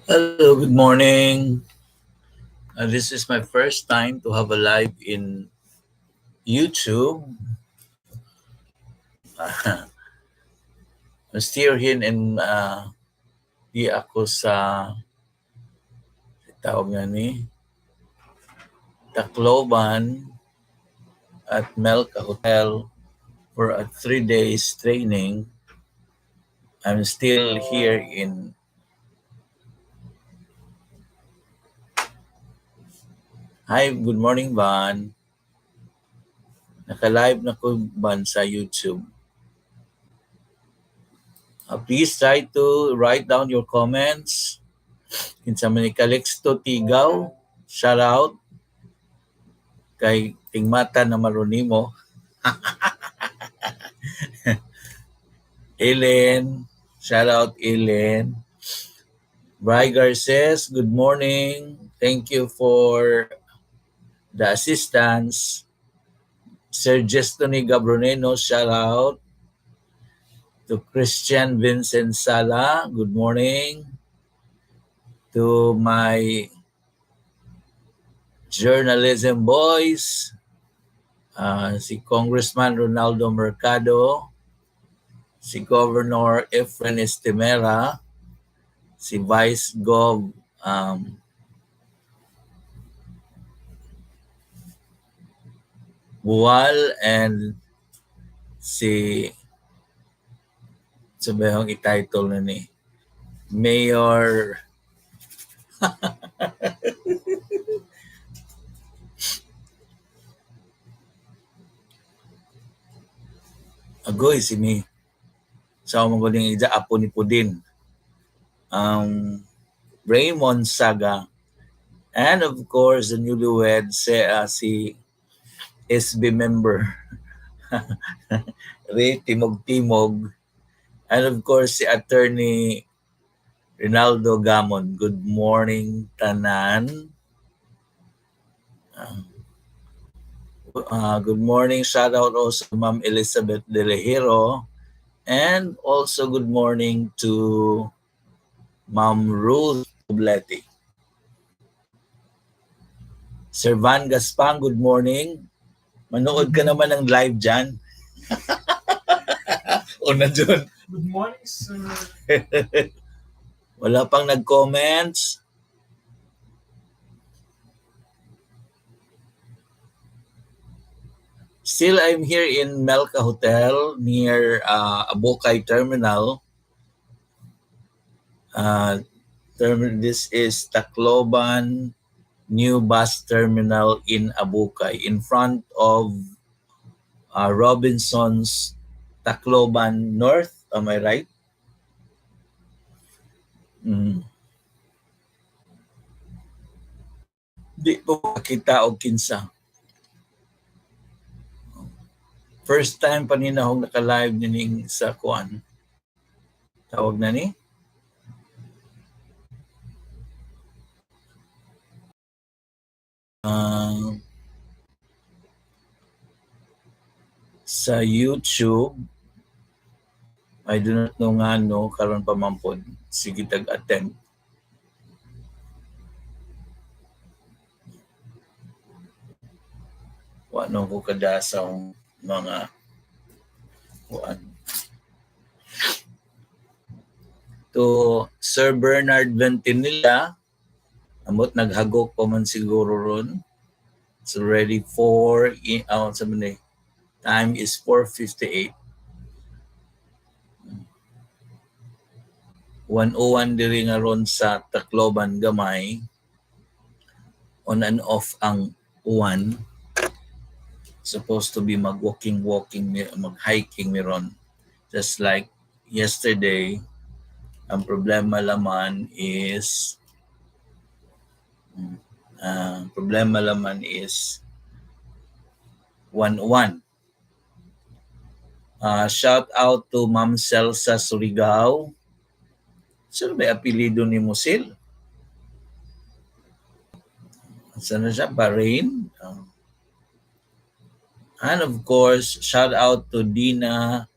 Hello, good morning. This is my first time to have a live in YouTube. I'm still here in di ako sa tawag nga ni Tacloban at Melca Hotel for a 3 days training. I'm still here in Hi, good morning, Van. Naka-live na ko, Van, sa YouTube. Please try to write down your comments. Kinsa man ni Calixto Tigaw, shout out kay tingmata na marunimo. Ellen, shout out Ellen. Bry Garces, good morning. Thank you for the assistance. Sir Jestony Gabroneno, shout out. To Christian Vincent Sala, good morning. To my journalism boys, si Congressman Ronaldo Mercado, si Governor Efren Estimera, si Vice Gov Buwal, and si sabihang i-title na ni Mayor Agoy si mi sa magaling ija apo ni Pudin Raymond Saga, and of course the newlywed si SB member Ray Timog-Timog, and of course si Attorney Rinaldo Gamon. Good morning, tanan. Good morning. Shout out also to Ma'am Elizabeth De Lejero, and also good morning to Ma'am Ruth Poblete. Sir Van Gaspang, good morning. Manood ka naman ng live dyan. O na dyan. Good morning, sir. Wala pang nag-comments. Still, I'm here in Melca Hotel near Abukay Terminal. This is Tacloban New Bus Terminal in Abukay, in front of Robinson's Tacloban North. Am I right? Di po makita og kinsa. First time pa nina akong naka-live nining sa kuan. Tawag na ni? Sa YouTube. I do not know nga no, karon pa mampod. Sige tag-attend. Wano ko kadasang mga kuan. To Sir Bernard Ventinilla, amot naghagok pa man siguro ron. It's already 4 time is 4:58. 101 diri nga ron sa Tacloban gamay. On and off ang uwan. Supposed to be mag-hiking meron. Just like yesterday, ang problema laman is 101. Shout out to Ma'am Celsa Surigao. Sino may apelido ni Musil? Saan na siya? Bahrain? And of course, shout out to Dina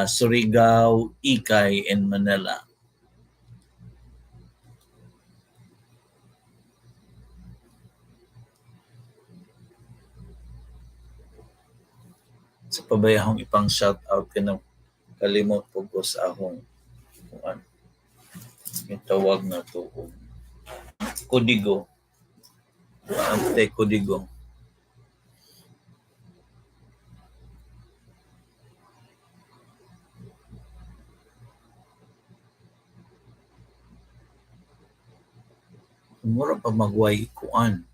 Surigao Ikay in Manila. sa pabayahong ipang shoutout ka na kalimot po ko sa akong kuan yung tawag na to kodigo. Ante kodigo. Mura pa magway kuan.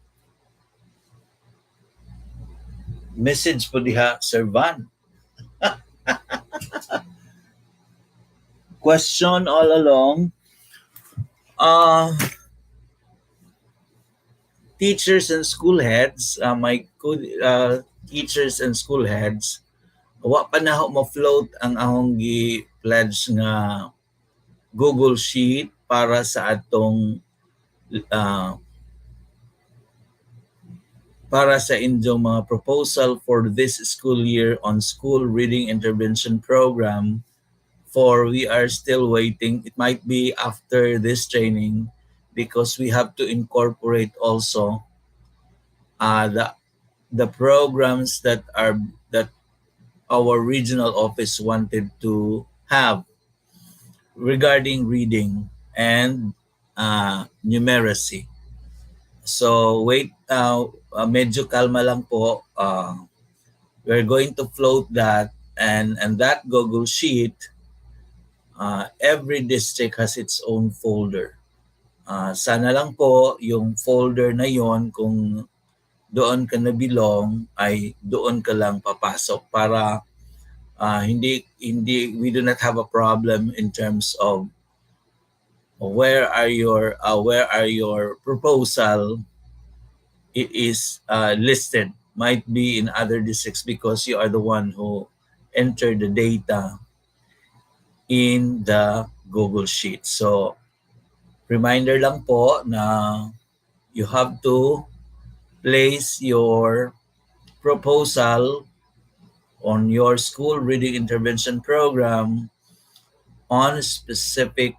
Message po diha, Sir Van. Question all along. Teachers and school heads, teachers and school heads, wa pa na ma-float ang ahong gi-pledge nga Google Sheet para sa atong para sa inyong mga proposal for this school year on school reading intervention program. For we are still waiting. It might be after this training because we have to incorporate also the programs that our regional office wanted to have regarding reading and numeracy. So wait, medyo kalma lang po. We're going to float that and that Google Sheet, every district has its own folder. Sana lang po yung folder na yon kung doon ka na belong ay doon ka lang papasok para hindi we do not have a problem in terms of where are your proposal it is listed. Might be in other districts because you are the one who entered the data in the Google Sheet. So reminder lang po na you have to place your proposal on your school reading intervention program on a specific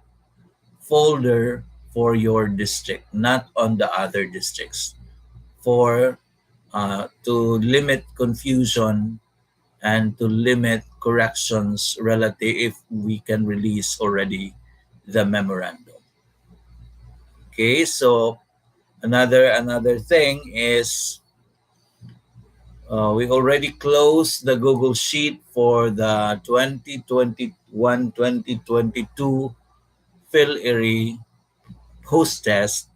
folder for your district, not on the other districts, for to limit confusion and to limit corrections relative if we can release already the memorandum. Okay, so another thing is we already closed the Google Sheet for the 2021-2022 PhilErie post test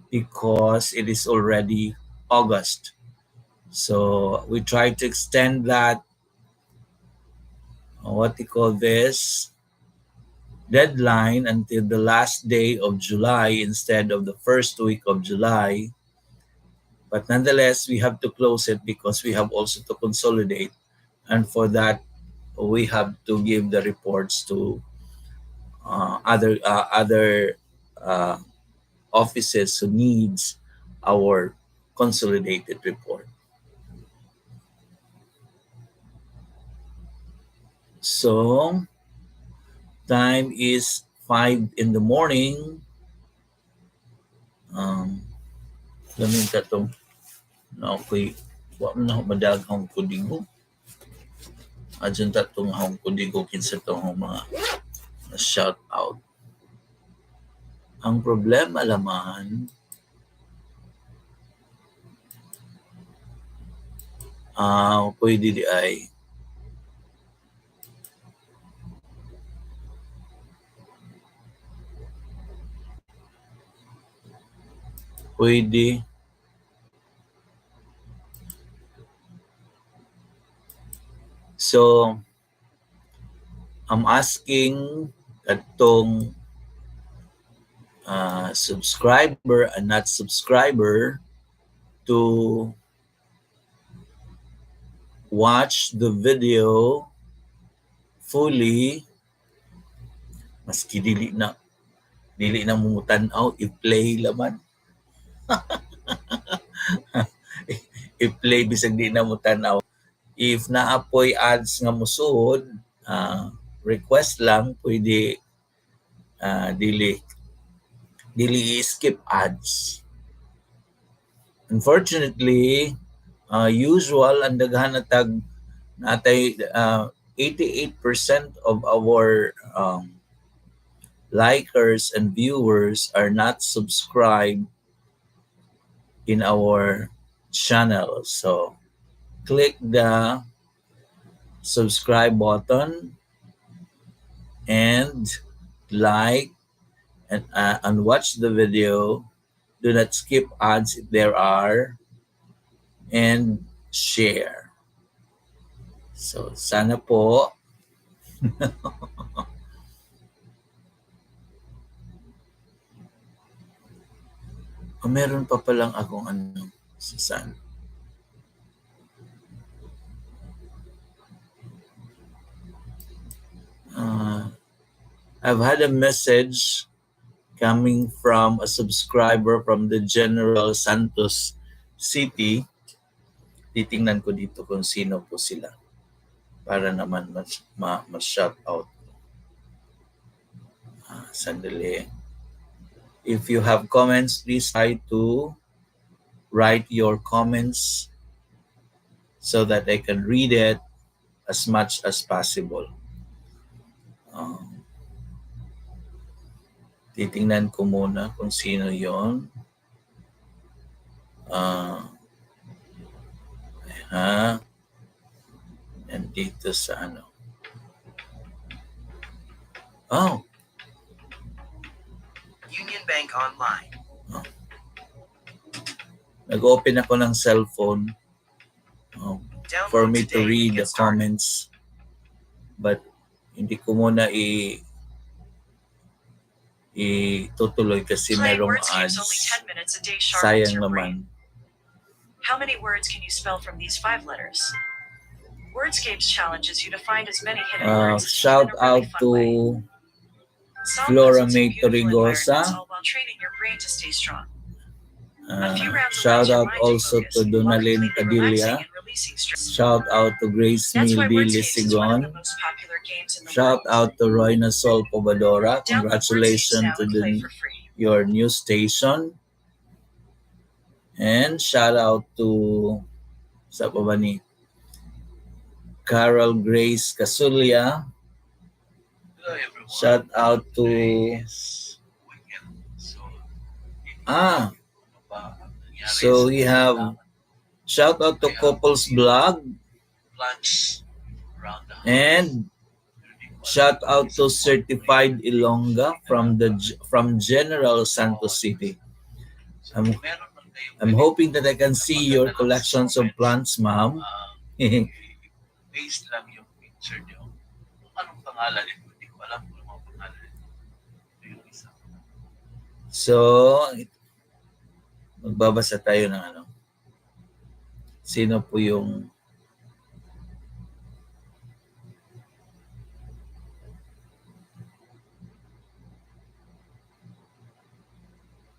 because it is already August. So we try to extend that, what you call this, deadline until the last day of July instead of the first week of July. But nonetheless, we have to close it because we have also to consolidate. And for that, we have to give the reports to other offices who needs our consolidated report. So time is 5 in the morning. Lamin ka to. Na okay. Wa man na madaghang kodigo. Adyan ta tong hong kodigo kinsa tong mga shout out. Ang problema laman pwede di ay pwede so I'm asking katong subscriber and not subscriber to watch the video fully, maski dili na mumutan-aw, i-play laman. I-play bisag di na mutan-aw. If naapoy ads nga musuod, request lang, pwede dili i-skip ads. Unfortunately, usual ang daghan na tag natay 88% of our likers and viewers are not subscribed in our channel. So click the subscribe button and like and watch the video. Do not skip ads if there are, and share. So sana po meron pa palang akong Susan. I've had a message coming from a subscriber from the General Santos City. Titingnan ko dito kung sino po sila para naman ma-shout out. Sandali. If you have comments, please try to write your comments so that I can read it as much as possible. Titingnan ko muna kung sino yon. Nandito sa ano. Oh. Union Bank Online. Oh. Nag-open ako ng cellphone for me to read the comments. But hindi ko muna itutuloy kasi merong ads. Sayang naman. How many words can you spell from these 5 letters? Wordscapes challenges you to find as many hidden words. Shout out to Flora May Torigosa. Shout out also to Donalyn Padilla. Shout out to Grace Mildy Lisigon. Shout out to Roy Nasol Pobadora. Congratulations to your new station. And shout out to sa pa ba ni Carol Grace Casulia. Shout out to so we have shout out to Couples Blog and shout out to Certified Ilongga from General Santos City. I'm hoping that I can see your collections of plants, ma'am. Based lang yung picture niyo. Anong pangalan nito? Hindi ko alam kung anong pangalan nito. Ito yung isa. So, magbabasa tayo ng ano. Sino po yung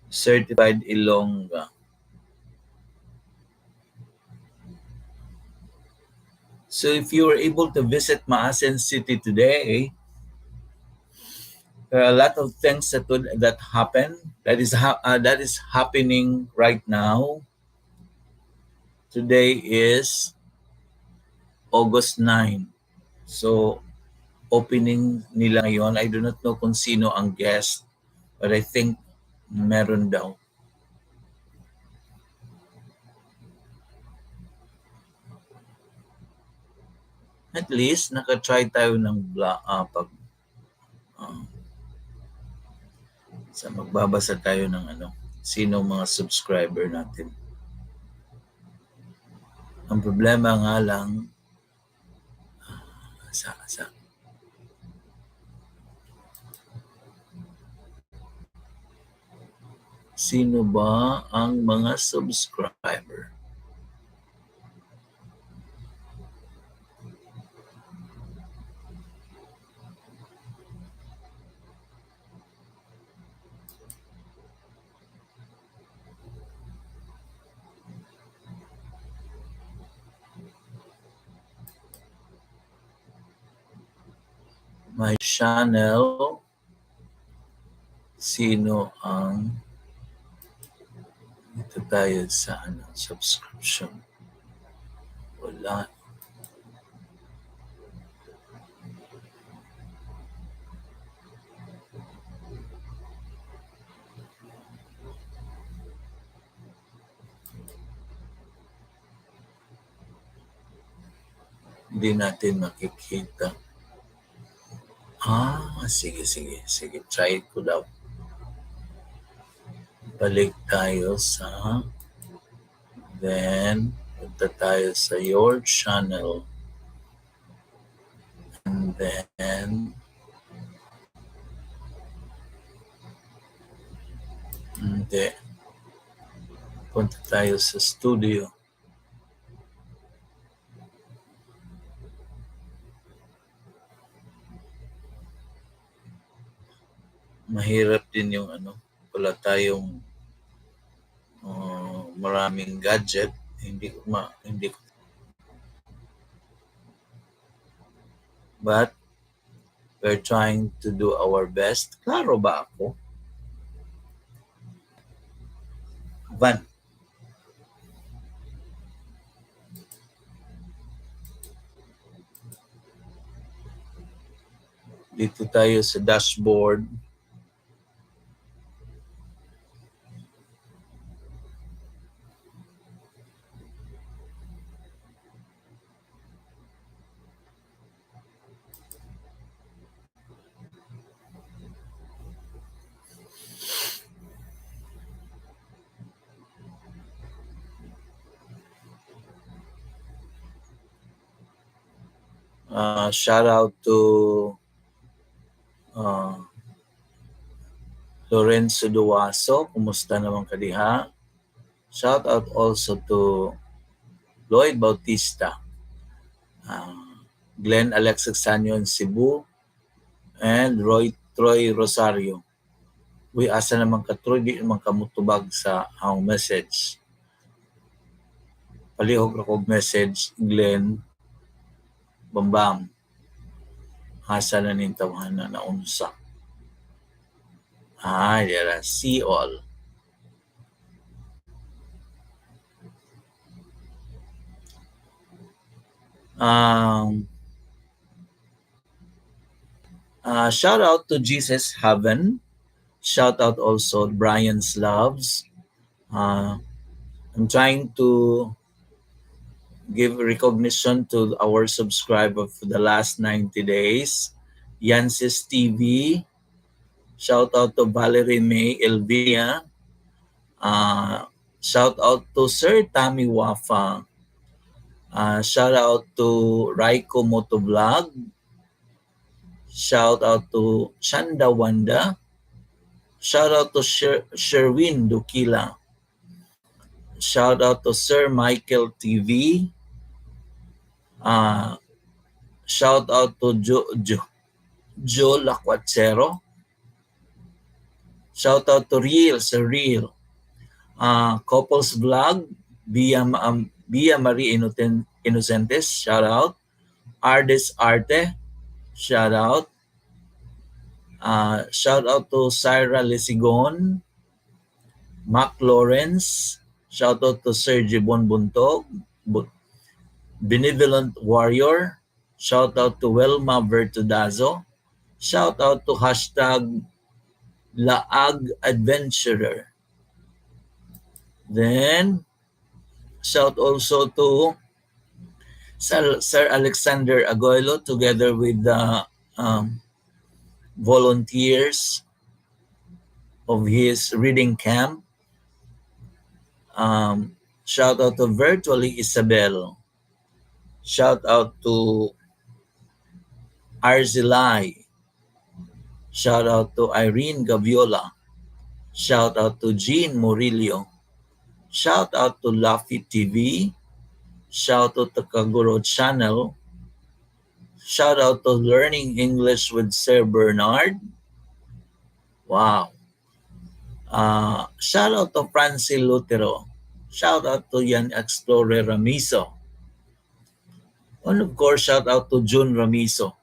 Certified Ilongga? So if you were able to visit Maasen City today, there are a lot of things that happen. That is happening right now. Today is August 9. So opening nila ngayon. I do not know kung sino ang guest, but I think meron daw. At least, naka-try tayo ng magbabasa tayo ng sino mga subscriber natin. Ang problema nga lang, sino ba ang mga subscriber? My channel, sino ang ito tayo sa subscription? Wala. Hindi natin makikita. Sige. Try ko daw. Balik tayo sa... Then, punta tayo sa your channel. And then... Hindi. Punta tayo sa studio. Mahirap din yung wala tayong maraming gadget. Hindi ko. But we're trying to do our best. Klaro ba ako? Van. Dito tayo sa dashboard. Shout out to Lorenzo Duaso. Kumusta naman ka diha? Shout out also to Lloyd Bautista, Glenn Alexis Sanyon Cebu, and Troy Rosario. Uy, asa naman ka Troy, di naman ka mutubag sa ang message. Palihog ako message, Glenn, Bambam. Asa na ning tawhana na unsa. Yara, see all. Shout out to Jesus Heaven. Shout out also Brian's Loves. I'm trying to give recognition to our subscriber for the last 90 days. Yansis TV. Shout out to Valerie May Elvia. Shout out to Sir Tammy Wafa. Shout out to Raiko Motovlog. Shout out to Chanda Wanda. Shout out to Sherwin Dukila. Shout out to Sir Michael TV. Shout out to Joe Lacuacero. Shout out to Sir Real. Couples Vlog, Bia Marie Innocentes, shout out. Artist Arte, shout out. Shout out to Syra Lisigon, Mac Lawrence, shout out to Sir Jibon Buntog, Benevolent Warrior, shout out to Welma Vertudazo, shout out to #Laag Adventurer. Then, shout also to Sir Alexander Agoilo together with the volunteers of his reading camp. Shout out to Virtually Isabel. Shout out to Arzilai. Shout out to Irene Gaviola. Shout out to Jean Murillo. Shout out to Laffy TV. Shout out to Kaguro Channel. Shout out to Learning English with Sir Bernard. Wow. Shout out to Francie Lutero. Shout out to Yan Explorer Ramiso. And of course, shout out to June Ramiso.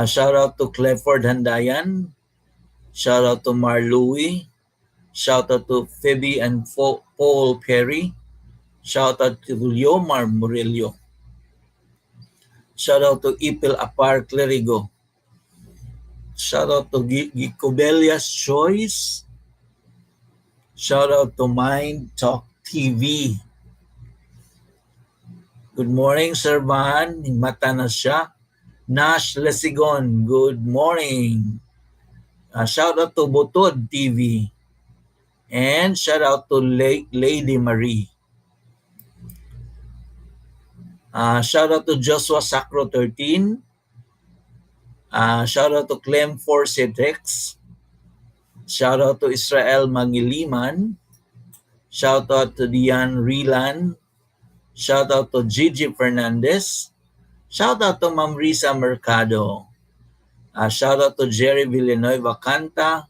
Shout out to Clifford Handayan. Shout out to Mar Louie. Shout out to Phoebe and Paul Perry. Shout out to Leomar Murillo. Shout out to Ipil Apar Clerigo. Shout out to Gicobelia's Choice. Shout out to Mind Talk TV. Good morning, Sir Van. Mata na siya. Nash Lesigon, good morning. Shout out to Butod TV. And shout out to Lady Marie. Shout out to Joshua Sacro 13. Shout out to Clem Forcetex. Shout out to Israel Mangiliman. Shout out to Dian Rilan. Shout out to Gigi Fernandez. Shout out to Ma'am Risa Mercado. Shout out to Jerry Villanueva Canta.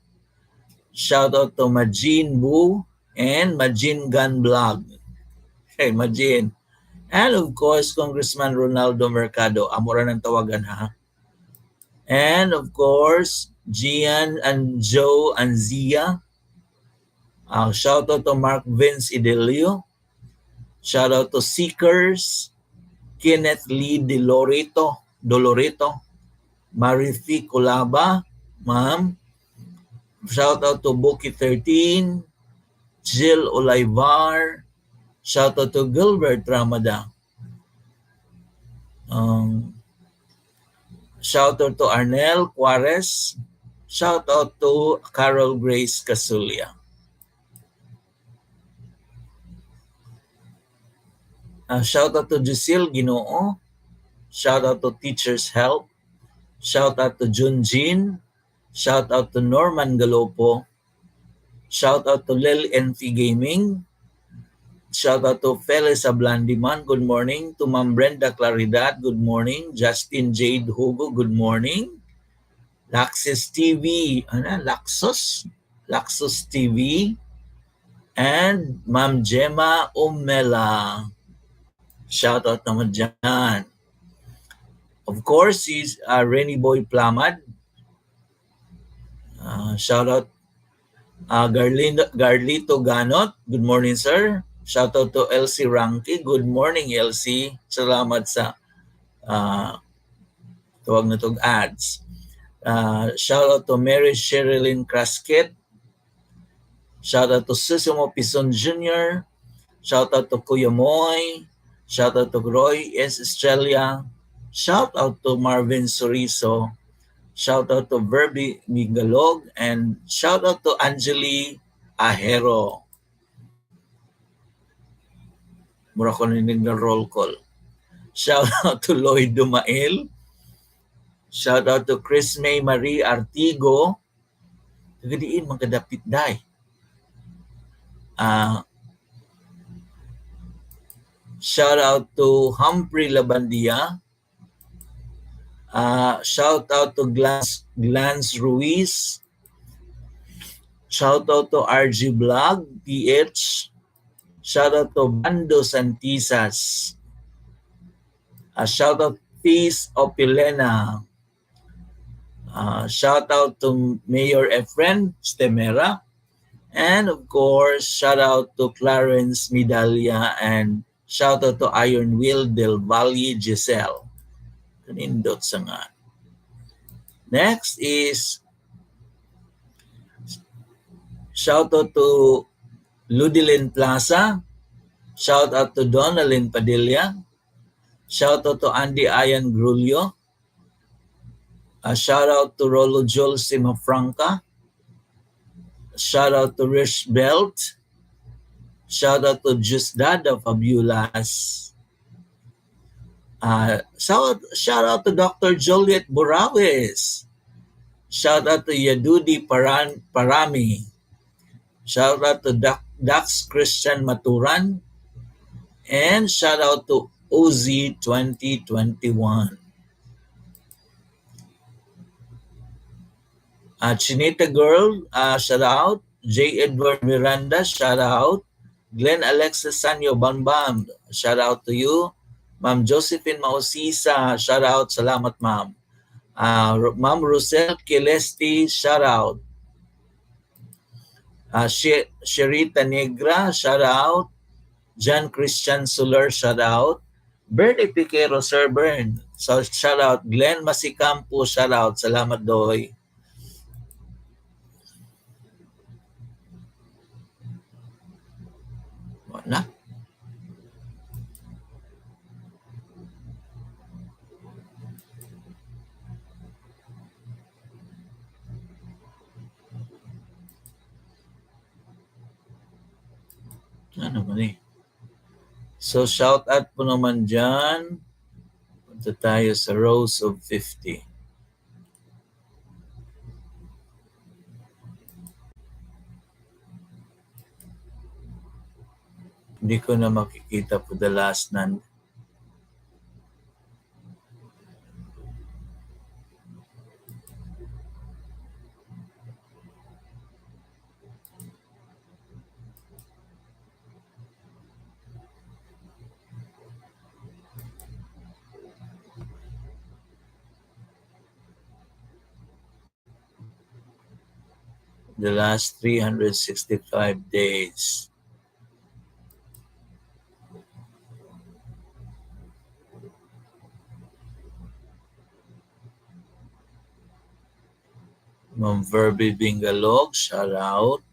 Shout out to Majin Boo and Majin Gun Blog. Hey, Majin. And of course, Congressman Ronaldo Mercado. Amora ng tawagan ha. And of course, Gian and Joe Anzia. Shout out to Mark Vince Idelio. Shout out to Seekers. Kenneth Lee Dolorito. Marifi Colaba. Ma'am. Shout out to Buki 13. Jill Olivar. Shout out to Gilbert Ramada. Shout out to Arnel Juarez. Shout out to Carol Grace Casulia. Shout out to Giselle Ginoo. Shout out to Teachers Help. Shout out to Junjin. Shout out to Norman Galopo. Shout out to Lil Enfi Gaming. Shout out to Felisa Blandiman. Good morning. To Ma'am Brenda Claridad. Good morning. Justin Jade Hugo. Good morning. Laxus TV. Laxus TV. And Ma'am Gemma Umela. Shout out naman dyan. Of course, is Renny Boy Plamad. Shout out Garlito Ganot. Good morning, sir. Shout out to Elsie Ranki. Good morning, Elsie. Salamat sa tawag na tong ads. Shout out to Mary Sherilyn Crasket. Shout out to Susumo Pison Jr. Shout out to Kuya Moy. Shout out to Roy S. Estrella. Shout out to Marvin Soriso. Shout out to Verbi Migalog. And shout out to Angeli Ahero. Mura ko ninig na roll call. Shout out to Lloyd Dumail. Shout out to Chris May Marie Artigo. Tagadiin, magkadapit day. Shout out to Humphrey Labandia. Shout out to Glance Ruiz. Shout out to RG Blog, PH. Shout out to Bando Santisas. Shout out Peace Opilena. Shout out to Mayor Efren Stemera. And of course, shout out to Clarence Medalla and shout out to Iron Will Del Valle Giselle. Kanindot sa nga. Next is shout out to Ludilin Plaza. Shout out to Donalyn Padilla. Shout out to Andy Ayan Grulio. Shout out to Rolo Joel Simafranca. Shout out to Rich Belt. Shout out to Justdada Fabulas. Shout out to Dr. Joliet Borawes. Shout out to Yadudi Parami. Shout out to Dax Christian Maturan. And shout out to OZ 2021. Chinita Girl, shout out. J. Edward Miranda, shout out. Glenn Alexis Sanyo Bambam, shout out to you. Ma'am Josephine Mausisa, shout out. Salamat, ma'am. Ma'am Rosel Kilesti, shout out. Sherita Negra, shout out. John Christian Soler, shout out. Bernie Piquero, Sir Bern, so shout out. Glenn Masicampo, shout out. Salamat, Doy. Wala. Ano man eh. So, shout out po naman dyan. Punta tayo sa rows of 50. Hindi ko na makikita po the last none. The last 365 days. Ma'am Verby Bingalog, shout out.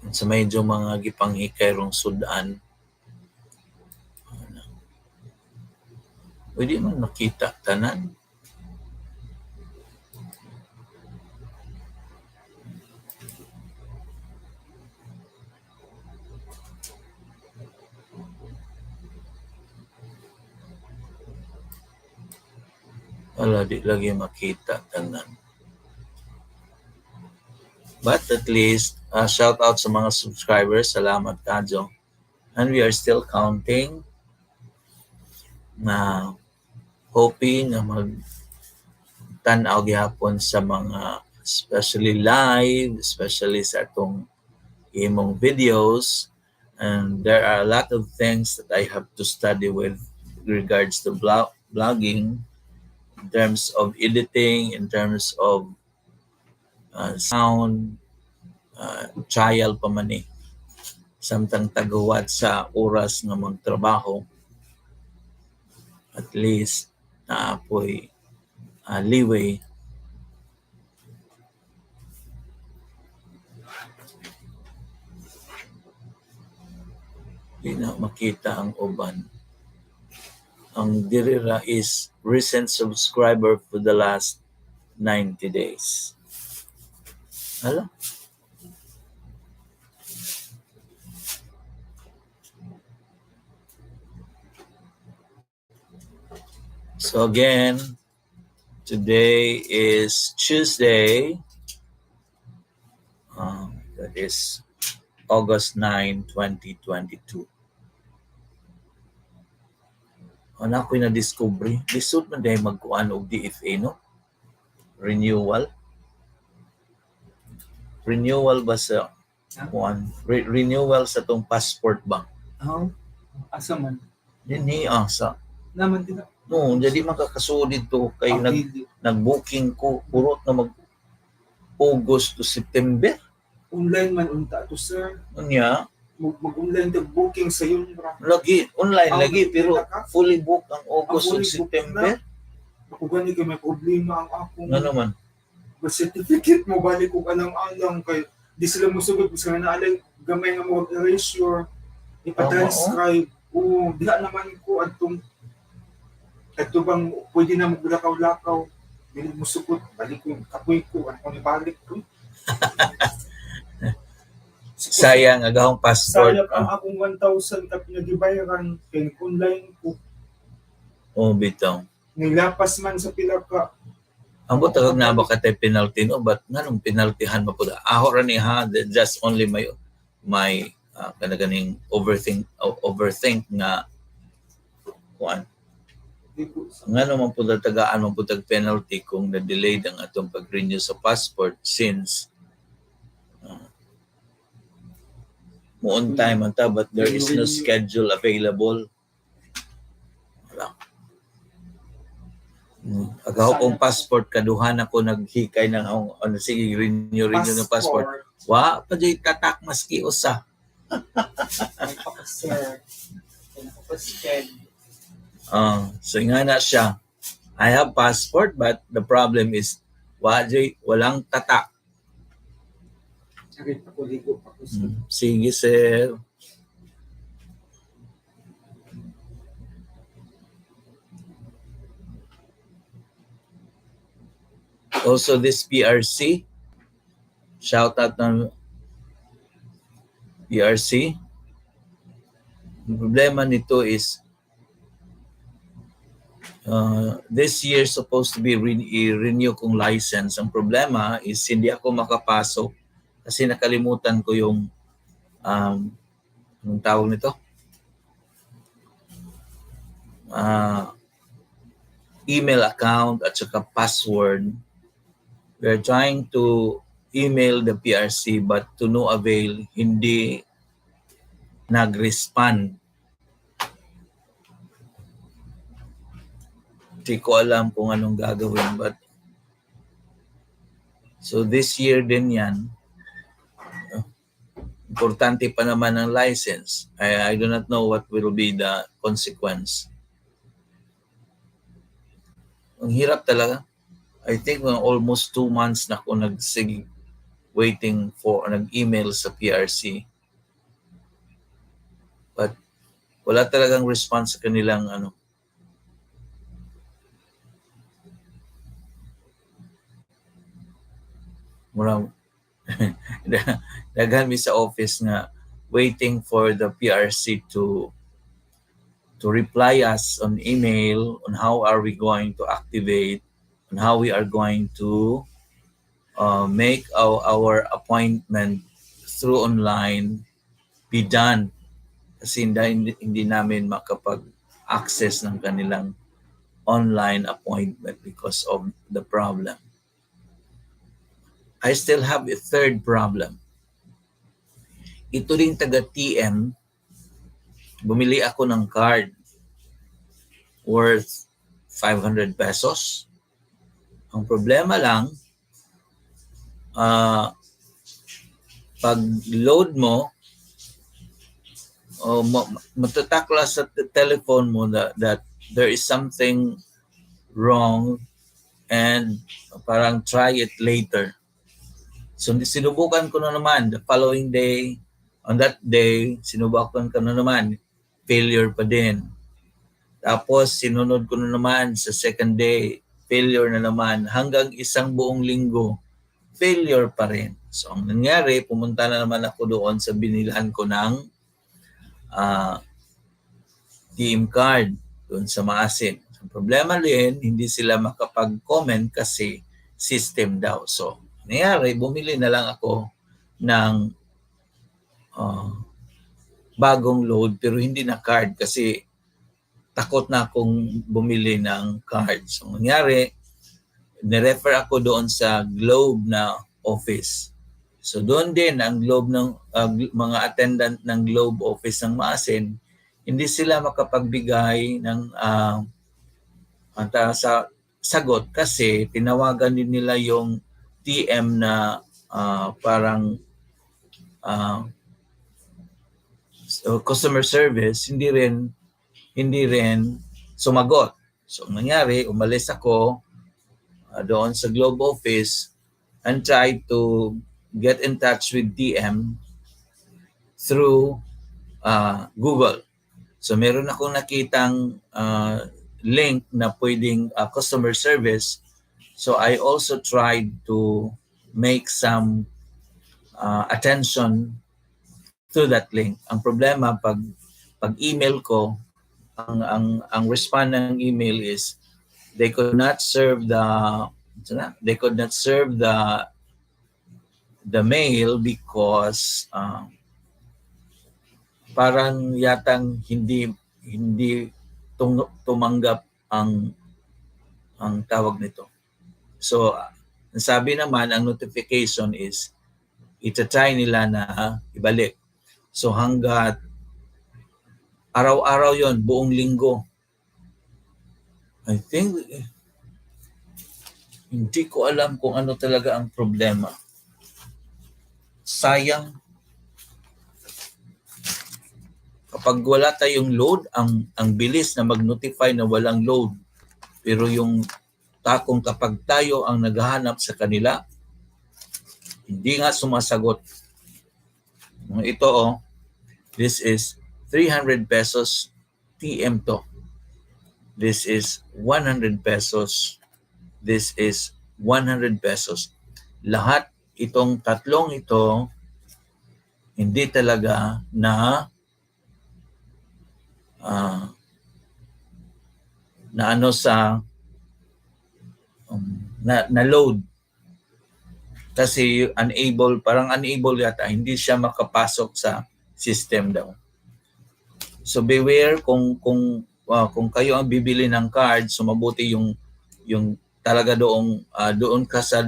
Sa medyo mga gipanghikay rong sudan. Pwede man makita tanan. Wala, di lagi makita tanan. But at least, shout out sa mga subscribers. Salamat kadyo. And we are still counting na hoping na mag-tanaw gihapon sa mga especially live, especially sa atong imong videos. And there are a lot of things that I have to study with regards to blogging, in terms of editing, in terms of sound, trial pa man eh. Samtang tagawat sa oras nga magtrabaho, at least naapoy leeway. Di na makita ang uban. Ang dirira is recent subscriber for the last 90 days. Hala? So again, today is Tuesday. That is August 9, 2022. Ano ako'y na-discovery? Lisod man dahil magkuhan og DFA, no? Renewal. Renewal ba sa kuhan? Renewal sa tong passport ba? Oh, asa man? Dini sa Naman din. no, jadi makakasulid to kay nag-booking ko purot na mag August to September. Online man unta to, sir. Unya, Mag-online to booking sa yun, bro. lagi online lagi pero fully booked ang August ug fully booked September. Ako gani kay may problema ang akong Nga naman. birth certificate mo balik ko alang-alang kay di sila musugod sa naalay gamay nga mo erasure ipa-transcribe. Oo, diha naman ko adtong bang pwede na maglakaw-lakaw. Dili musugod balik ko kapoy ko ano ni balik ko. Sayang agahong passport. Sayang ang akong 1,000 ka pinagibayaran kay online ko. Oh, bitaw. Nilapas man sa pila ka. Ang butag na ba katay penalty no, but nganong penaltyhan mo pud? Aho ra ni ha, just only my kanaganing overthink nga kuan. Ngano man pud tagaan man pud penalty kung na-delay ang atong pag-renew sa passport since mo on time man ta, but there is no schedule available. Wala. Agaw kong passport kaduhan ako naghikay ng ano sige renew ng passport. Wa pa jay tatak maski usa. So nga na siya. I have passport but the problem is walang tatak. Sige sir. Also this PRC, shoutout ng PRC. Ang problema nito is this year supposed to be renew kong license. Ang problema is hindi ako makapasok kasi nakalimutan ko yung anong tawag nito? Email account at saka password. We're trying to email the PRC but to no avail, hindi nag-respond. Hindi ko alam kung anong gagawin, but so this year din yan. Importante pa naman ang license. I do not know what will be the consequence. Ang hirap talaga. I think almost 2 months na ako waiting for nag-email sa PRC. But wala talagang response sa kanilang murang daghan mi sa office nga waiting for the PRC to reply us on email on how are we going to activate, on how we are going to make our appointment through online be done. Kasi hindi namin makapag-access ng kanilang online appointment because of the problem. I still have a third problem. Ito rin taga-TM, bumili ako ng card worth 500 pesos. Ang problema lang, pag load mo, matatakla sa telephone mo that there is something wrong and parang try it later. So sinubukan ko na naman the following day, on that day, sinubukan ko na naman, failure pa din. Tapos sinunod ko na naman sa second day, failure na naman. Hanggang isang buong linggo, failure pa rin. So ang nangyari, pumunta na naman ako doon sa binilhan ko ng team card doon sa Maasin. Ang problema din, hindi sila makapag-comment kasi system daw. So nangyari, bumili na lang ako ng bagong load pero hindi na card kasi takot na akong bumili ng card. So nangyari, nirefer ako doon sa Globe na office. So doon din ang Globe ng mga attendant ng Globe office ng Maasin, hindi sila makapagbigay ng sa sagot kasi tinawagan din nila yung TM na parang customer service, hindi rin sumagot. So nangyari, umalis ako doon sa Globe office and tried to get in touch with TM through Google. So meron akong nakitang link na pwedeng customer service. So I also tried to make some attention through that link. Ang problema pag email ko, ang respond ng email is they could not serve the mail because parang yatang hindi tumanggap ang tawag nito. So sabi naman ang notification is itatry nila na ibalik. So hanggat araw-araw yon, buong linggo. I think hindi ko alam kung ano talaga ang problema. Sayang. Kapag wala tayong load, ang bilis na mag-notify na walang load. Pero yung takong kapag tayo ang naghahanap sa kanila, hindi nga sumasagot. Ito this is 300 pesos TM to. This is 100 pesos. This is 100 pesos. Lahat itong tatlong ito hindi talaga na na ano sa na load kasi parang unable yata, hindi siya makapasok sa system daw. So beware kung kayo ang bibili ng card, so mabuti yung talaga doon ka sa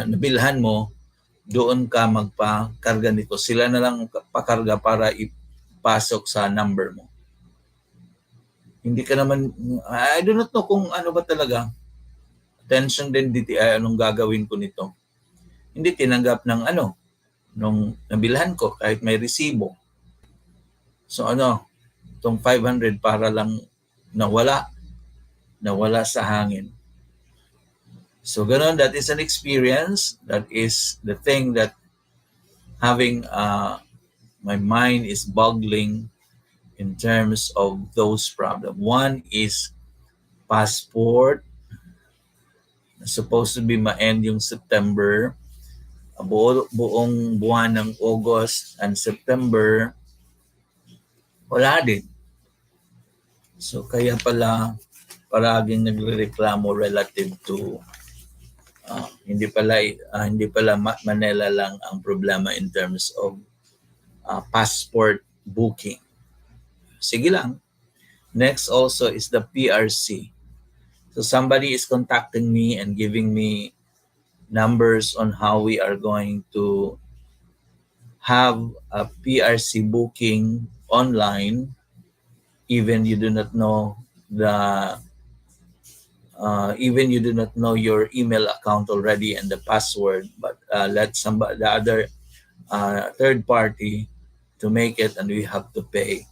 nabilhan mo, doon ka magpakarga nito. Sila na lang pakarga para ipasok sa number mo. Hindi ka naman, I do not know kung ano ba talaga. Attention din DTI, anong gagawin ko nito. Hindi tinanggap ng nung nabilhan ko kahit may resibo. So itong 500 para lang nawala sa hangin. So ganun, that is an experience. That is the thing that having my mind is boggling in terms of those problems. One is passport. Supposed to be ma-end yung September. Buong buwan ng August and September, wala din. So kaya pala paraging nagrereklamo relative to hindi pala Manila lang ang problema in terms of passport booking. Sige lang. Next also is the PRC. So somebody is contacting me and giving me numbers on how we are going to have a PRC booking online, even you do not know your email account already and the password, but let the other third party to make it, and we have to pay,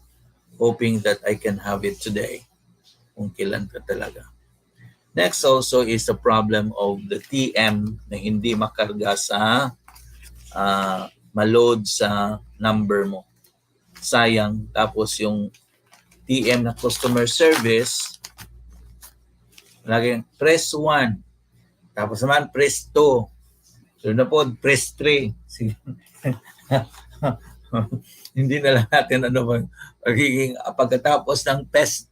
hoping that I can have it today kung kailan ka talaga. Next also is the problem of the TM na hindi makarga sa maload sa number mo. Sayang. Tapos yung TM na customer service, laging press 1. Tapos naman press 2. So na po, press 3. Hindi na lang natin magiging pagkatapos ng press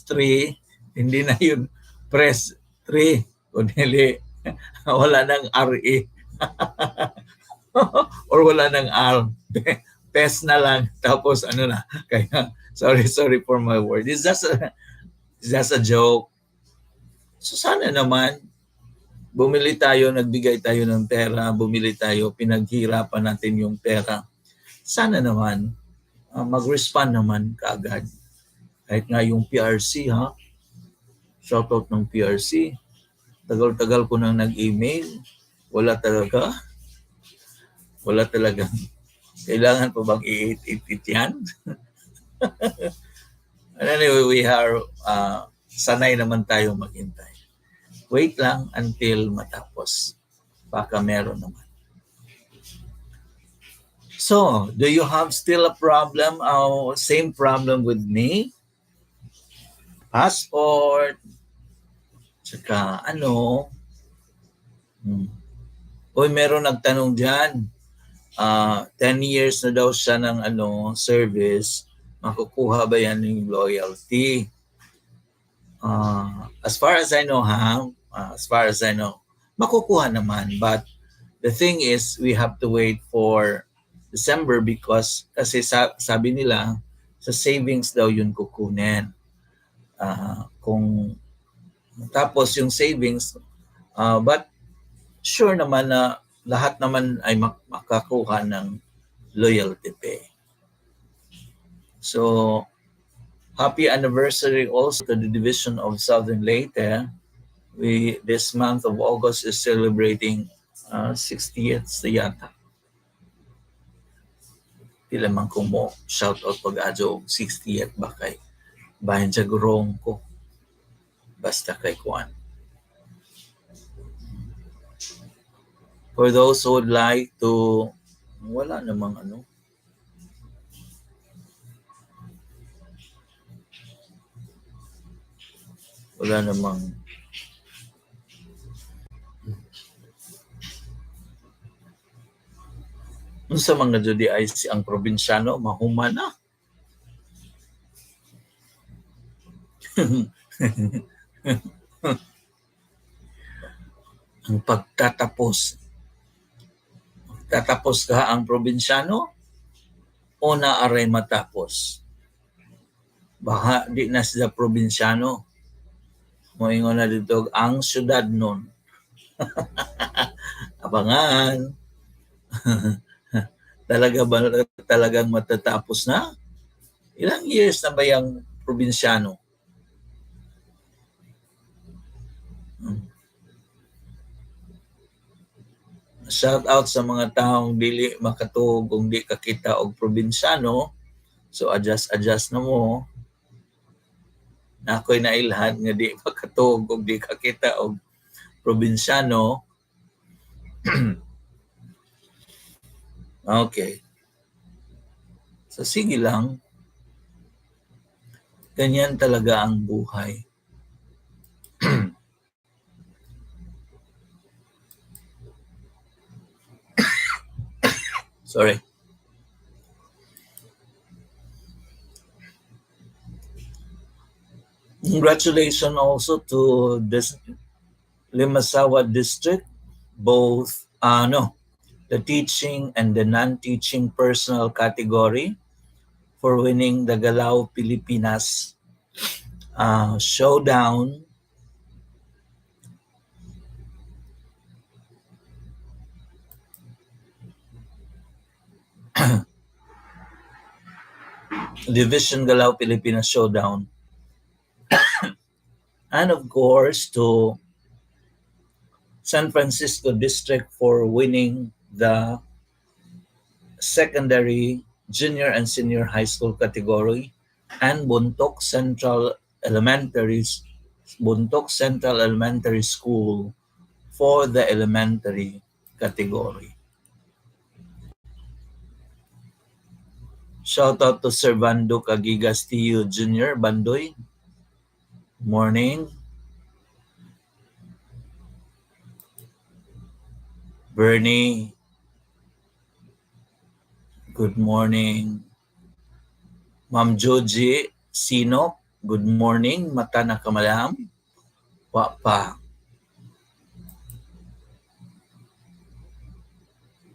3, hindi na yun press 3, kundi wala nang RE or wala nang R. Test na lang, tapos na. Kaya sorry for my word. It's just a joke. So sana naman bumili tayo, nagbigay tayo ng pera, bumili tayo, pinaghirapan natin yung pera. Sana naman mag-respond naman kaagad. Kahit nga yung PRC, shoutout ng PRC. Tagal-tagal ko nang nag-email. Wala talaga. Kailangan pa bang i-edit yan? Anyway, we are sanay naman tayo maghintay. Wait lang until matapos. Baka meron naman. So, do you have still a problem? Same problem with me? Passport. Tsaka Uy, meron nagtanong dyan. 10 years na daw siya ng service. Makukuha ba yan yung loyalty? As far as I know, makukuha naman. But the thing is, we have to wait for December because kasi sabi nila, sa savings daw yun kukunin. Kung tapos yung savings, but sure naman na lahat naman ay makakuha ng loyalty pay. So, happy anniversary also to the Division of Southern Leyte. This month of August is celebrating 60th yata. Tila man ko mo shout out pag-adyo 60th ba kay bahin sa gurong ko. Basta kay Kwan. For those who would like to, wala namang Unsa mga judi ay si ang probinsyano mahuman na. Ang pagtatapos. Tatapos ka ang probinsyano o naaray matapos. Baka di na sila probinsyano. Moingon na dito ang syudad nun. Abangan. Talagang matatapos na? Ilang years na ba yung probinsyano? Shout out sa mga taong dili makatuog kung di kakita og probinsyano. So adjust na mo. Na ako'y nailhan nga di makatuog kung di kakita og probinsyano. Okay. So sige lang. Ganyan talaga ang buhay. Sorry. Congratulations also to this Limasawa district, both the teaching and the non-teaching personnel category for winning the Galao Pilipinas showdown. Division Galao Pilipinas showdown. And of course to San Francisco district for winning the secondary, junior and senior high school category, and Buntok Central Elementary School for the elementary category. Shout out to Servando Cagigas Tio Jr. Bandoy. Morning. Bernie. Good morning. Ma'am Joji Sinok. Good morning. Mata na kamalam. Wa pa.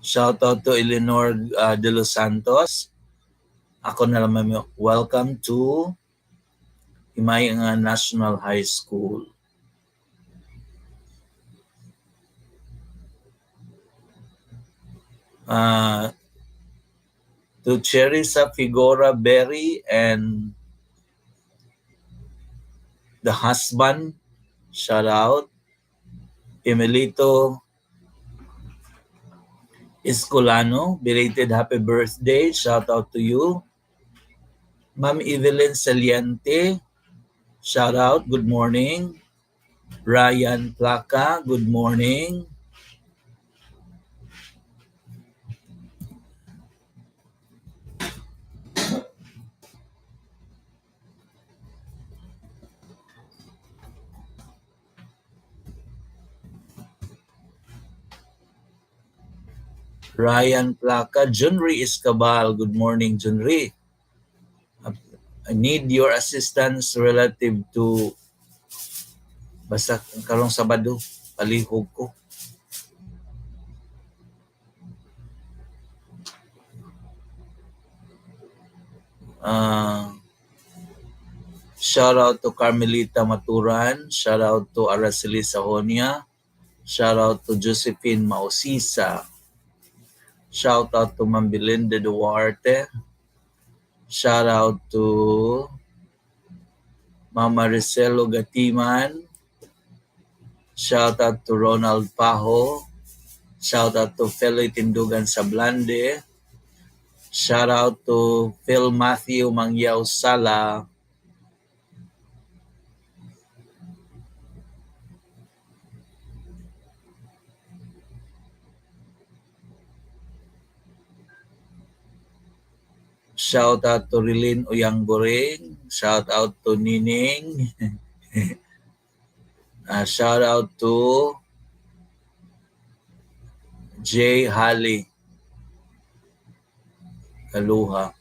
Shout out to Eleanor de los Santos. Ako na naman, welcome to Himayang National High School. To Cherisa Figora Berry and the husband, shout out. Emilito Escolano, belated happy birthday, shout out to you. Ma'am Evelyn Saliente, shout out, good morning. Ryan Placa, good morning. Ryan Placa, Junri Escabal, good morning Junri. I need your assistance relative to basta karong Sabado, palihog ko. Shout out to Carmelita Maturan, shout out to Araceli Sahonia, shout out to Josephine Mausisa, shout out to Ma'am Belinda Duarte, shout out to Mama Maricelo Gatiman, shout out to Ronald Pajo, shout out to Feli Tindugan Sablande, shout out to Phil Matthew Mangyaw Sala, shout out to Rilin Uyangboring, shout out to Nining, shout out to Jay Halley. Kaluha.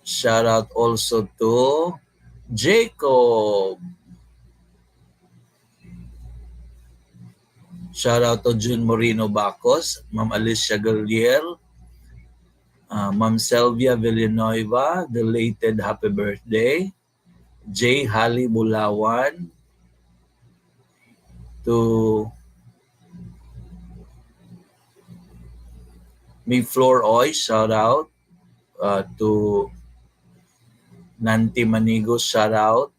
Shout out also to Jacob. Shout out to June Moreno Bacos, Ma'am Alicia Gallier, Ma'am Selvia Villanueva, belated happy birthday. J. Hali Bulawan, to May Floor Oy, shout out. To Nanti Manigo, shout out.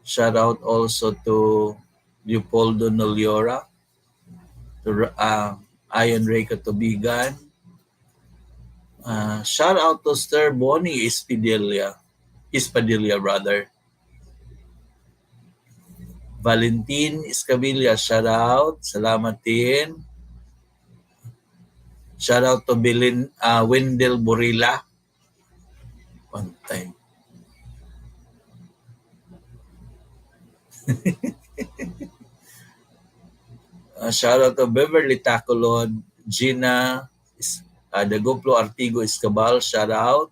Shout out also to Leopoldo Noliora, to Ayon Ray Katubigan. Shout out to Sir Bonnie Espadilla brother. Valentin Escabilla, shout out. Salamat din. Shout out to Wendell Borilla. One time. Shout out to Beverly Tacolod, Gina, Dagoplo Artigo Escabal, shout out.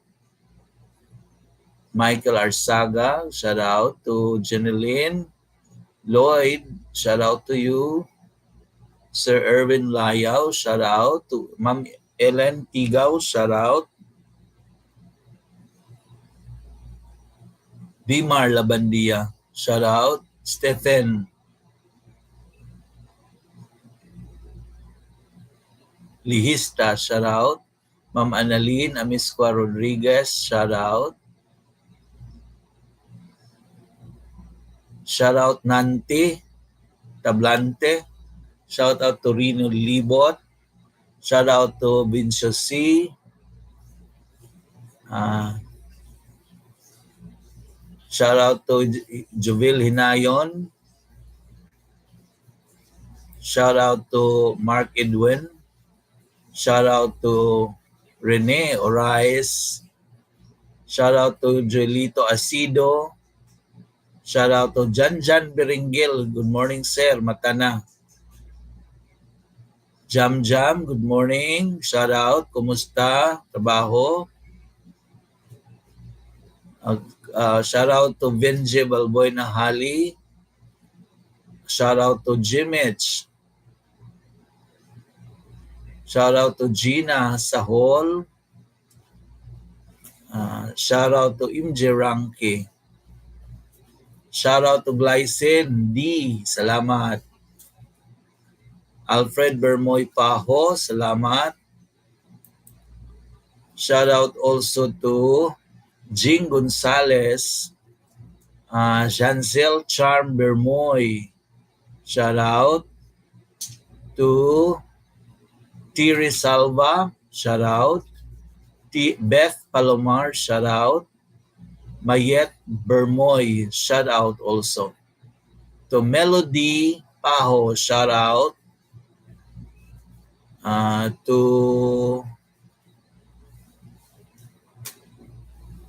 Michael Arsaga, shout out to Jeneline. Lloyd, shout out to you. Sir Erwin Layao, shout out to Ma'am Ellen Tigaw, shout out. Bimar Labandia, shout out. Stephen Lihista, shout out. Ma'am Annalyn Amisqua Rodriguez, shout out. Shout out Nanti Tablante. Shout out to Rino Libot. Shout out to Vincio C. Shout out to Juvil Hinayon. Shout out to Mark Edwin. Shout out to Rene Orais. Shout out to Joelito Asido. Shout out to Janjan Beringil. Good morning, sir. Matana. Jam Jam, good morning. Shout out. Kumusta? Trabaho? Shout out to Benji Balboy Nahali. Shout out to Jimich. Shout out to Gina Sahol. Shout out to MJ Ranke. Shout out to Glycine D. Salamat. Alfred Bermoy Paho. Salamat. Shout out also to Jing Gonzalez. Jancel Charm Bermoy. Shout out to Tiri Salva. Shout out. Beth Palomar. Shout out. Mayet Bermoy, shout out also. To Melody Paho, shout out. To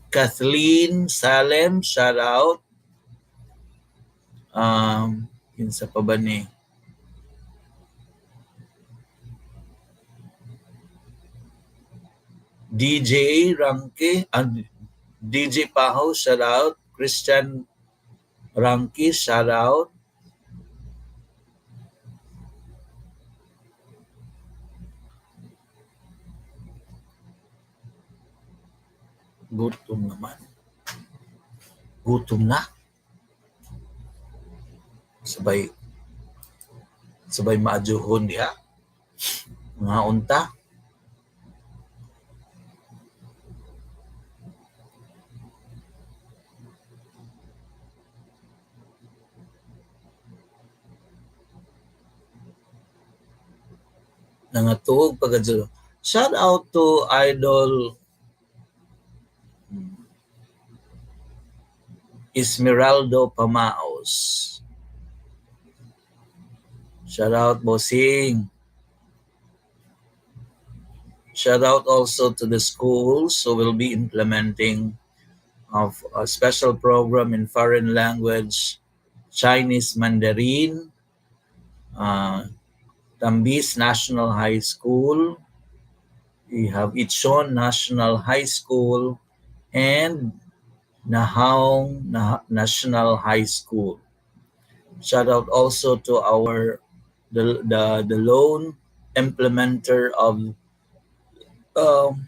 Kathleen Salem, shout out. Kinsa pa ba ni? DJ Ranke, DJ Paho, shout out. Christian Ranke, shout out. Gutom naman. Gutom na. Sabay maajuhon diha. Mga unta. Nangatug pagkadyo. Shout out to Idol Esmeraldo Pamaos. Shout out Bossing. Shout out also to the schools who will be implementing of a special program in foreign language, Chinese Mandarin, Tambis National High School, We have Ichon National High School and Nahaong National High School. Shout out also to our the lone implementer of um,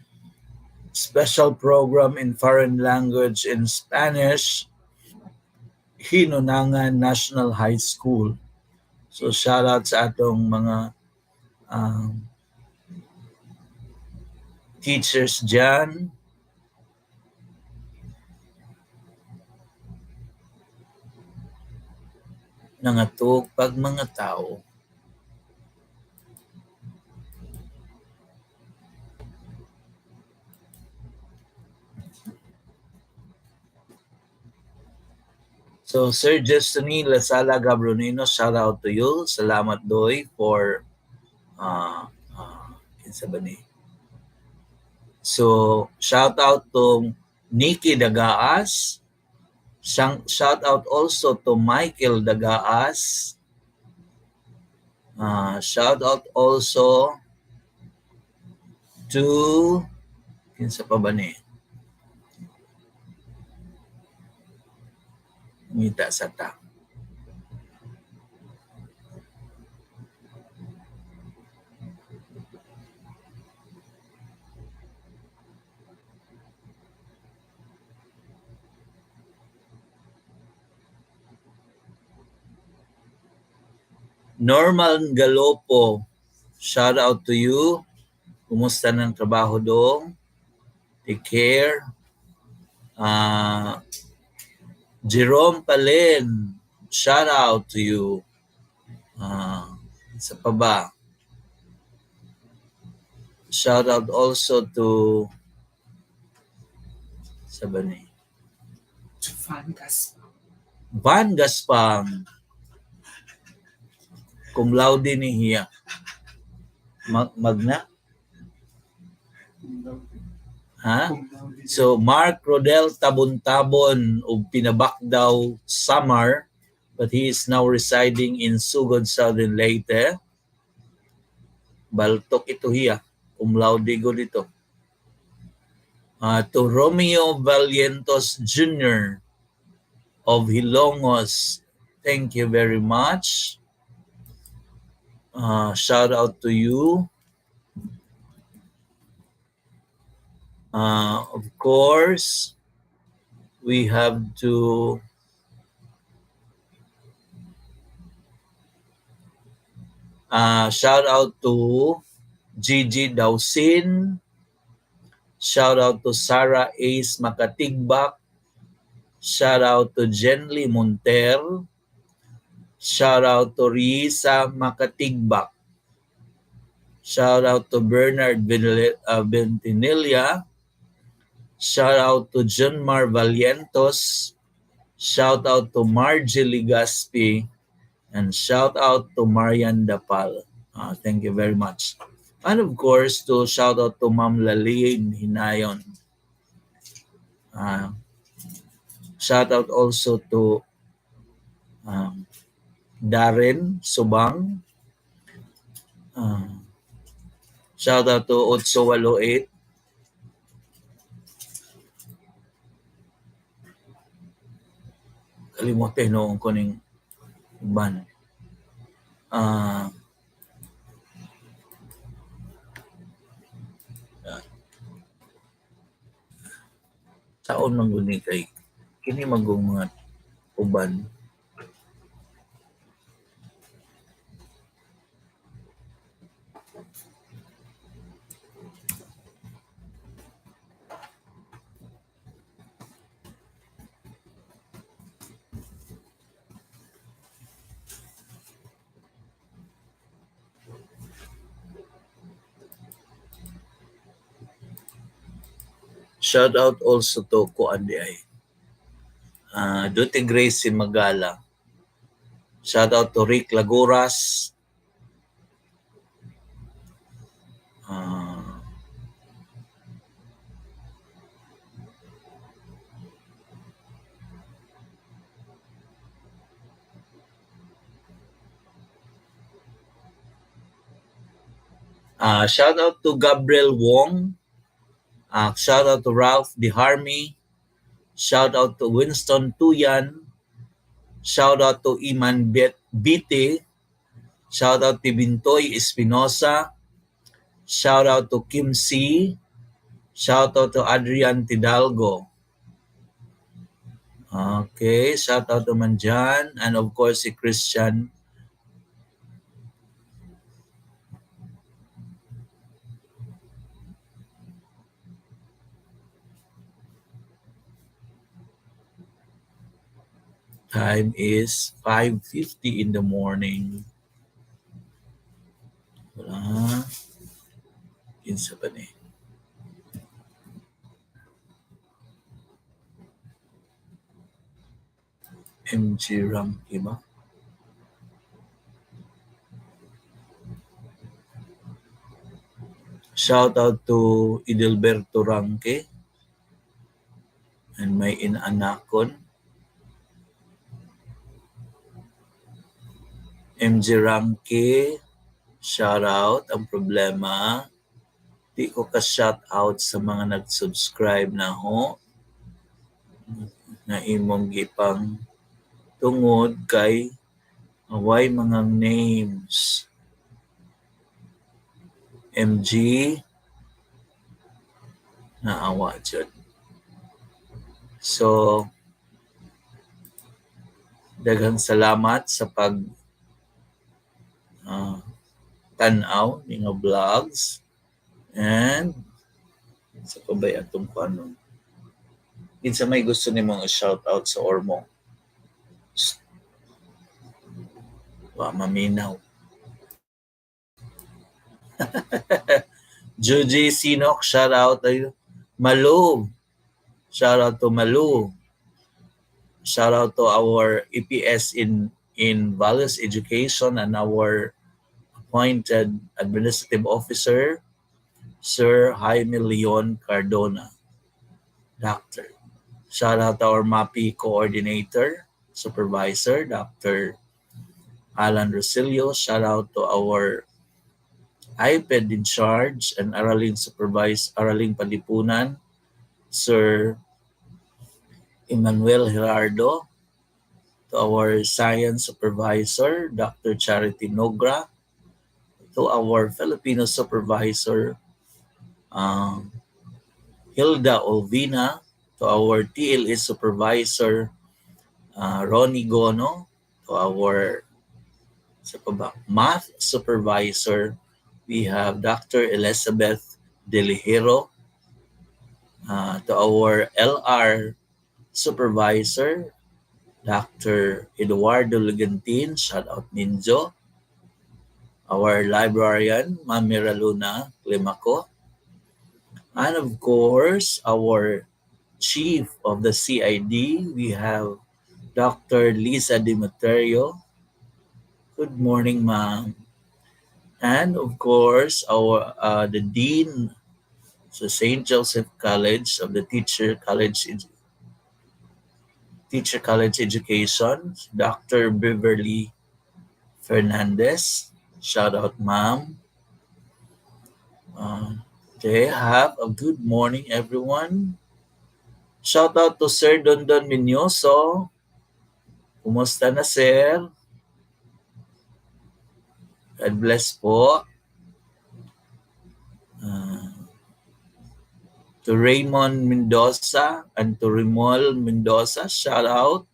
special program in foreign language in Spanish, Hinunangan National High School. So shout out sa atong mga um, teachers dyan. Nangatog pag mga tao. So Sir Destiny Lasala Gabronino, shout out to you. Salamat Doy for kinsa ba ni? So shout out to Nikki Dagaas. Shout out also to Michael Dagaas. Shout out also to kinsa pa ba ni? Ngita sa ta. Norman Galopo, shout out to you. Kumusta ng trabaho doon? Take care. Jerome Palen, shout out to you. Isa pa ba? Shout out also to sa ba ni? Van Gaspang. Cum laude ni hiya. Magna? Ha? So Mark Rodel Tabon-Tabon ug pinabak daw Samar, but he is now residing in Sugod, Southern Leyte. Baltok ito hiya. Cum laude go dito. To Romeo Valientos Jr. of Hilongos, thank you very much. Shout out to you. Of course, we have to shout out to Gigi Dausin. Shout out to Sarah Ace Makatigbak. Shout out to Jenly Monter. Shout out to Risa Makatigbak. Shout out to Bernard Ventinilla. Shout out to Junmar Valientos. Shout out to Margie Ligaspi. And shout out to Marian Dapal. Thank you very much. And of course, to shout out to Ma'am Lalaine Hinayon. Shout out also to Darren Subang. Shout out to Otso 808. Kalimutan noong ko ning ban. Saon man guni kay kini magong mga uban. Shout out also to Kuan di ay. Duty Grace Magala. Shout out to Rick Laguras. Shout out to Gabriel Wong. Shout out to Ralph DeHarmy. Shout out to Winston Tuyan. Shout out to Iman Bite. Shout out to Bintoy Espinosa. Shout out to Kim C. Shout out to Adrian Tidalgo. Okay, shout out to Manjan. And of course, si Christian. Time is 5:50 in the morning. Wala. Kinsa pa ni? MG Ramki ba? Shout out to Idilberto Ranque and may inanakon. MG Ranque, shout out. Ang problema, di ko ka-shout out sa mga nag-subscribe na ho na imong gipang tungod kay away mga names. MG naawa dyan. So, daghang salamat sa pag tanaw ng mga vlogs and sa pabay atong paano. Kinsa may gusto ni mga shout out sa Ormo. Wa maminaw. Juji Sinok, shout out to Malu. Shout out to Malu. Shout out to our EPS in Values Education and our appointed administrative officer, Sir Jaime Leon Cardona, Doctor. Shout out to our MAPI coordinator, supervisor, Dr. Alan Rosilio. Shout out to our iPad in charge and Araling Palipunan, Sir Emmanuel Gerardo. To our science supervisor, Dr. Charity Nogra. To our Filipino supervisor, Hilda Olvina. To our TLE supervisor, Ronnie Gono. To our math supervisor, we have Dr. Elizabeth Delihero. To our LR supervisor, Dr. Eduardo Legantin, shout out Ninjo. Our librarian, Ma'am Miraluna Climaco. And of course, our chief of the CID, we have Dr. Lisa Demeterio. Good morning, ma'am. And of course, our the dean sa St. Joseph College of the Teacher College Education, Dr. Beverly Fernandez. Shout out, ma'am. Okay, have a good morning, everyone. Shout out to Sir Dondon Minyoso. Kumusta na, sir? God bless po. To Raymond Mendoza and to Rimol Mendoza, shout out.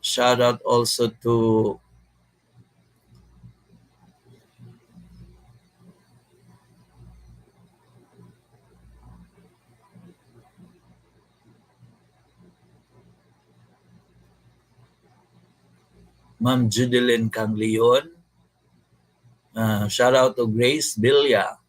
Shout out also to Ma'am Judeline Canglion. Shout out to Grace Bilya.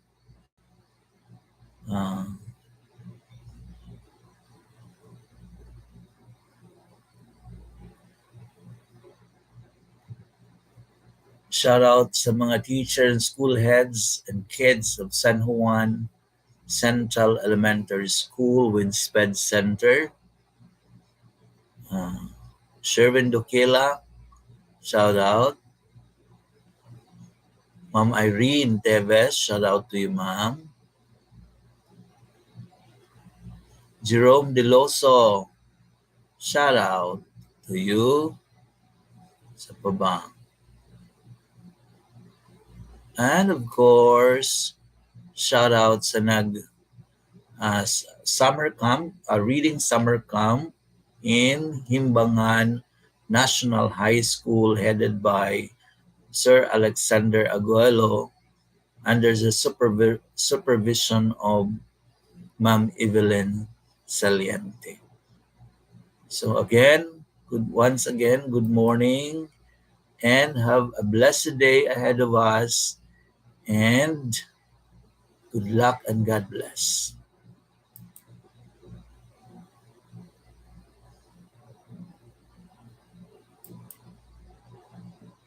Shout out sa mga teacher and school heads and kids of San Juan Central Elementary School, Winsped Center. Sherwin Dokela, shout out. Ma'am Irene Teves, shout out to you, ma'am. Jerome Deloso, shout out to you. Sa pa ba? And of course, shout out sa summer camp, reading summer camp in Himbangan National High School headed by Sir Alexander Aguelo under the supervision of Ma'am Evelyn Saliente. So again, once again, good morning and have a blessed day ahead of us, and good luck and God bless.